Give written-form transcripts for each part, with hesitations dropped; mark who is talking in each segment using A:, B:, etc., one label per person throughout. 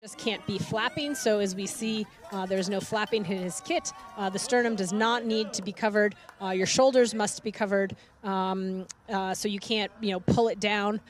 A: just can't be flapping. So as we see, there's no flapping in his kit. The sternum does not need to be covered. Your shoulders must be covered. So you can't, pull it down.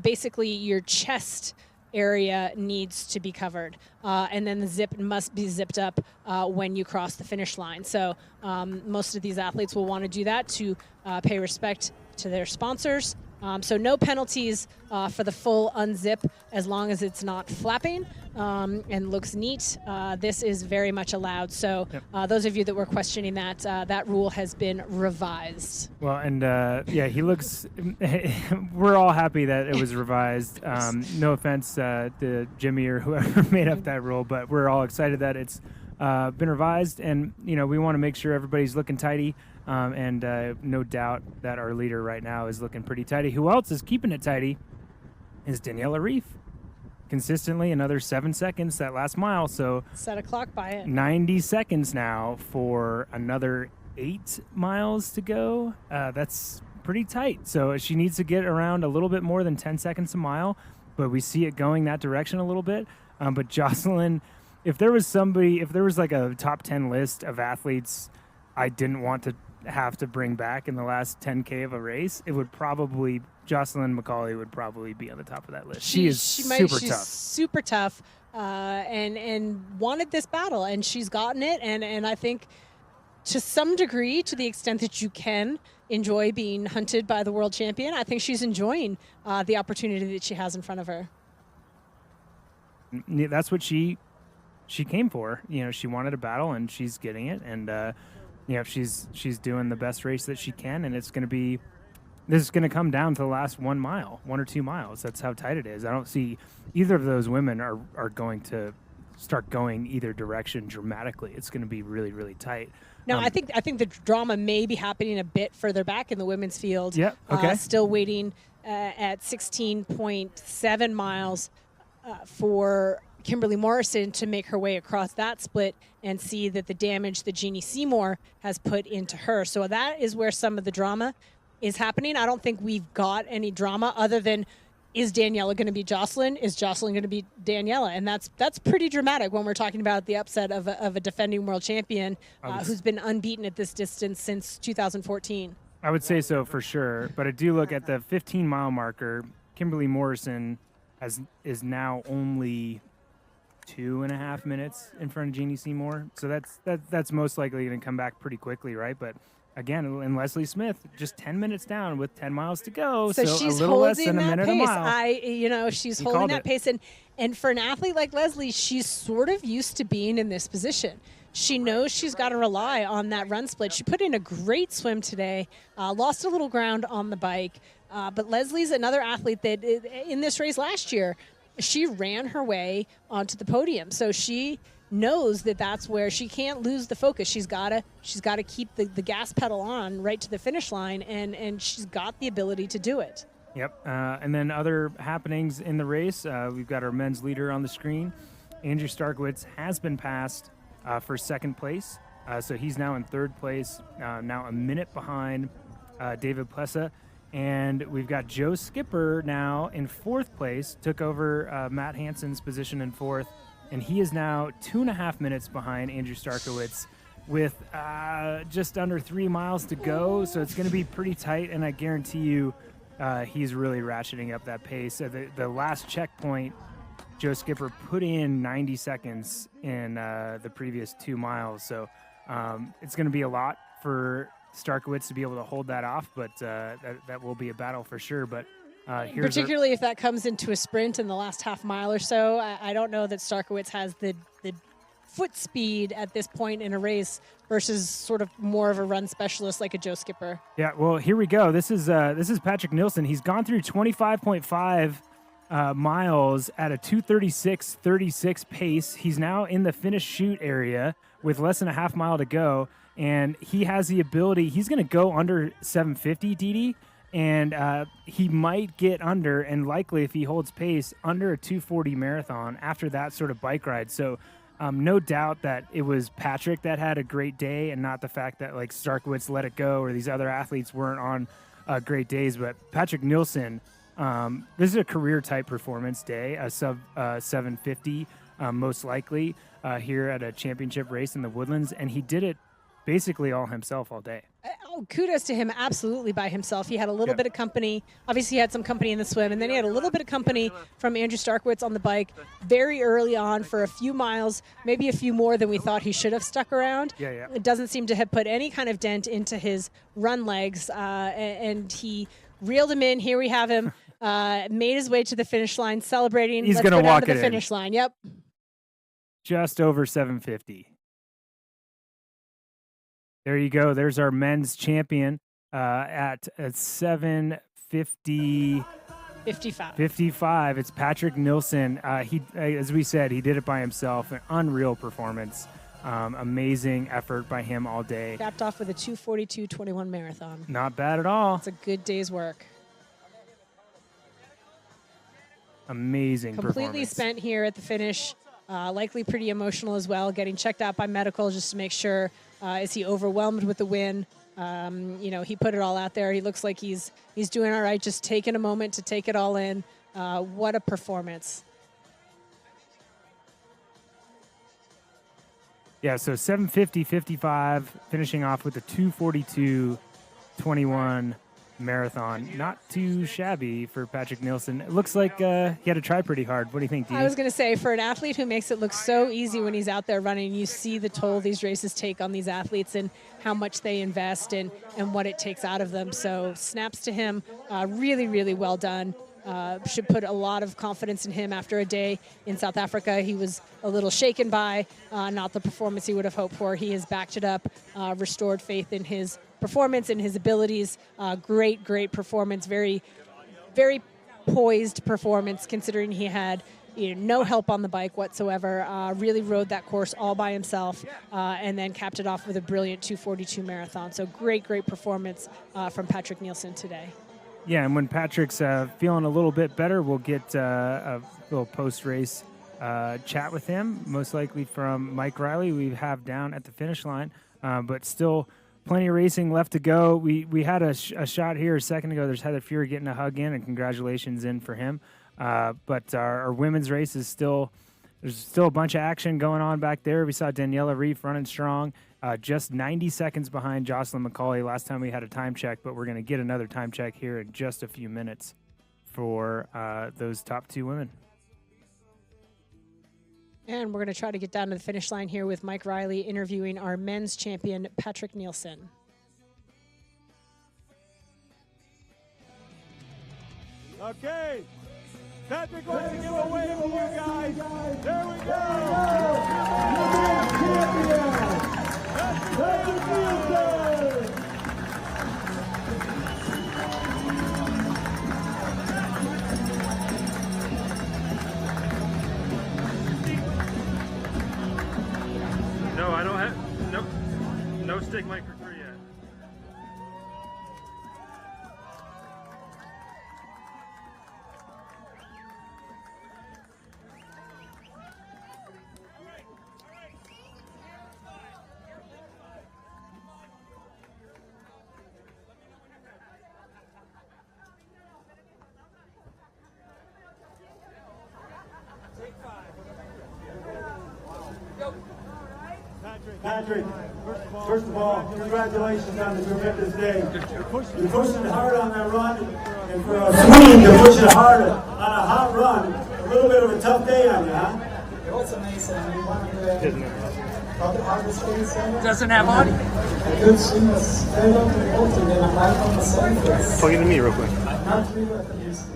A: Basically, your chest area needs to be covered. And then the zip must be zipped up when you cross the finish line. So most of these athletes will want to do that to pay respect to their sponsors. So no penalties for the full unzip as long as it's not flapping and looks neat. This is very much allowed. So those of you that were questioning that, that rule has been revised.
B: Well, and he looks, we're all happy that it was revised. No offense to Jimmy or whoever made up that rule, but we're all excited that it's been revised. And, we want to make sure everybody's looking tidy. And no doubt that our leader right now is looking pretty tidy. Who else is keeping it tidy is Daniela Reef. Consistently another 7 seconds that last mile. So
A: set a clock by it.
B: 90 seconds now for another 8 miles to go. That's pretty tight. So she needs to get around a little bit more than 10 seconds a mile. But we see it going that direction a little bit. But Jocelyn, if there was like a top 10 list of athletes I didn't want to have to bring back in the last 10K of a race, it would probably, Jocelyn McCauley would probably be on the top of that list. She's
A: super tough and wanted this battle, and she's gotten it. And I think to some degree, to the extent that you can enjoy being hunted by the world champion, I think she's enjoying the opportunity that she has in front of her.
B: That's what she came for. She wanted a battle, and she's getting it. And, she's doing the best race that she can, and this is going to come down to the last 1 mile, 1 or 2 miles. That's how tight it is. I don't see either of those women are going to start going either direction dramatically. It's going to be really, really tight.
A: No, I think the drama may be happening a bit further back in the women's field.
B: Yeah, okay.
A: Still waiting at 16.7 miles for Kimberly Morrison to make her way across that split and see that the damage that Jeannie Seymour has put into her. So that is where some of the drama is happening. I don't think we've got any drama other than, is Daniela going to be Jocelyn? Is Jocelyn going to be Daniela? And that's pretty dramatic when we're talking about the upset of a defending world champion who's been unbeaten at this distance since 2014.
B: I would say so for sure. But I do look at the 15-mile marker. Kimberly Morrison is now only 2.5 minutes in front of Jeannie Seymour. So that's most likely going to come back pretty quickly, right? But again, and Leslie Smith, just 10 minutes down with 10 miles to go. So
A: she's
B: a little less
A: holding
B: than a
A: that
B: minute
A: pace.
B: a mile.
A: She's holding that pace. And for an athlete like Leslie, she's sort of used to being in this position. She knows she's got to rely on that run split. She put in a great swim today, lost a little ground on the bike. But Leslie's another athlete that in this race last year, she ran her way onto the podium. So she knows that that's where she can't lose the focus. She's got to keep the gas pedal on right to the finish line, and she's got the ability to do it.
B: Yep. And then other happenings in the race, we've got our men's leader on the screen. Andrew Starkowitz has been passed for second place. So he's now in third place, now a minute behind David Plessa. And we've got Joe Skipper now in fourth place, took over Matt Hansen's position in fourth, and he is now 2.5 minutes behind Andrew Starkowitz with just under 3 miles to go. So it's going to be pretty tight, and I guarantee you he's really ratcheting up that pace. So the last checkpoint, Joe Skipper put in 90 seconds in the previous 2 miles. So it's going to be a lot for Starkowitz to be able to hold that off, but that will be a battle for sure. But
A: particularly if that comes into a sprint in the last half mile or so, I don't know that Starkowitz has the foot speed at this point in a race versus sort of more of a run specialist like a Joe Skipper.
B: Yeah, well, here we go. This is Patrik Nilsson. He's gone through 25.5 miles at a 2:36.36 pace. He's now in the finish chute area with less than a half mile to go. And he has the ability, he's going to go under 750, Didi, and he might get under, and likely if he holds pace, under a 240 marathon after that sort of bike ride. So no doubt that it was Patrik that had a great day and not the fact that like Starkowitz let it go or these other athletes weren't on great days. But Patrik Nilsson This is a career-type performance day, a sub 750, most likely, here at a championship race in the Woodlands, and he did it basically all himself all day.
A: Oh, kudos to him, absolutely by himself. He had a little bit of company. Obviously, he had some company in the swim, and then he had a little bit of company from Andrew Starkowitz on the bike very early on for a few miles, maybe a few more than we thought he should have stuck around. It doesn't seem to have put any kind of dent into his run legs, and he reeled him in. Here we have him, made his way to the finish line, celebrating.
B: He's going to walk
A: to the finish line. Yep.
B: Just over 750. There you go. There's our men's champion at 750. 55. It's Patrik Nilsson. He, as we said, he did it by himself. An unreal performance. Amazing effort by him all day.
A: Capped off with a 2:42:21 marathon.
B: Not bad at all.
A: It's a good day's work.
B: Amazing
A: Completely
B: performance.
A: spent here at the finish. Likely pretty emotional as well, getting checked out by medical just to make sure, is he overwhelmed with the win? He put it all out there. He looks like he's doing all right, just taking a moment to take it all in. What a performance.
B: Yeah, so 750:55, finishing off with a 2:42:21 marathon. Not too shabby for Patrik Nilsson. It looks like he had to try pretty hard. What do you think, Dee?
A: I was going to say, for an athlete who makes it look so easy when he's out there running, you see the toll these races take on these athletes and how much they invest in and what it takes out of them. So snaps to him. Really, really well done. Should put a lot of confidence in him after a day in South Africa. He was a little shaken by not the performance he would have hoped for. He has backed it up, restored faith in his performance and his abilities. Great performance. Very, very poised performance considering he had no help on the bike whatsoever. Really rode that course all by himself and then capped it off with a brilliant 2:42 marathon. So great performance from Patrik Nilsson today.
B: Yeah, and when Patrick's feeling a little bit better, we'll get a little post-race chat with him, most likely from Mike Riley we have down at the finish line, but still plenty of racing left to go. We had a shot here a second ago. There's Heather Fury getting a hug in, and congratulations in for him. But our women's race is there's still a bunch of action going on back there. We saw Daniela Reif running strong, just 90 seconds behind Jocelyn McCauley last time we had a time check, but we're going to get another time check here in just a few minutes for those top two women.
A: And we're going to try to get down to the finish line here with Mike Riley interviewing our men's champion, Patrik Nilsson.
C: Okay. Patrik wants to give a wave to you guys. There we go. Patrik Nilsson.
D: No, I don't have no stick mic for free yet.
C: Patrik, first of all, congratulations on the tremendous day. You're pushing hard on that run, and for a Swede, you're pushing hard on a hot run. A little bit of a tough day on you, huh?
E: It was amazing. One of the hardest days ever.
F: Doesn't have audio.
E: A good swim was very important, and I'm right on the same place.
B: Plug into me real quick.
E: Not really what I used to.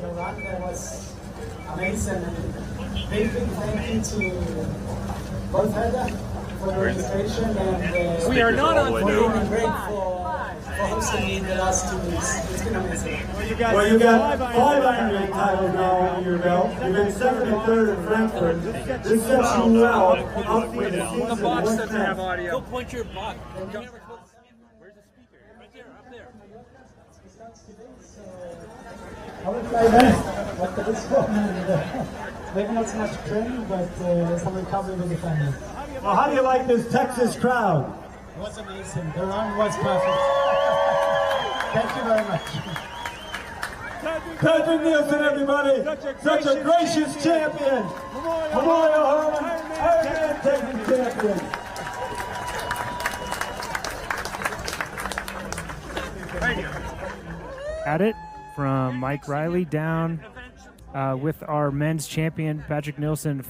E: The run there was amazing. And big thank you to both Heather for the registration, and
F: We are not on
E: for
F: video.
E: being great for hosting me in the last 2 weeks. It's been amazing.
C: Well, you got 5 Ironman titles now under your belt. You've been 2nd and 3rd in Frankfurt. This sets you well up for the season.
F: The box
C: What's
F: doesn't have
C: next?
F: audio. Go point your box. Where's the speaker? Right there, up there.
E: I will try best after this one. Maybe not so much training, but some recovery with the family.
C: Well, how do you like this Texas crowd?
E: It was amazing. The run was perfect. Thank you very much.
C: Patrik Nilsson, everybody. Such a gracious champion. Memorial Ironman taking champion.
B: At it from Mike Riley down with our men's champion, Patrik Nilsson.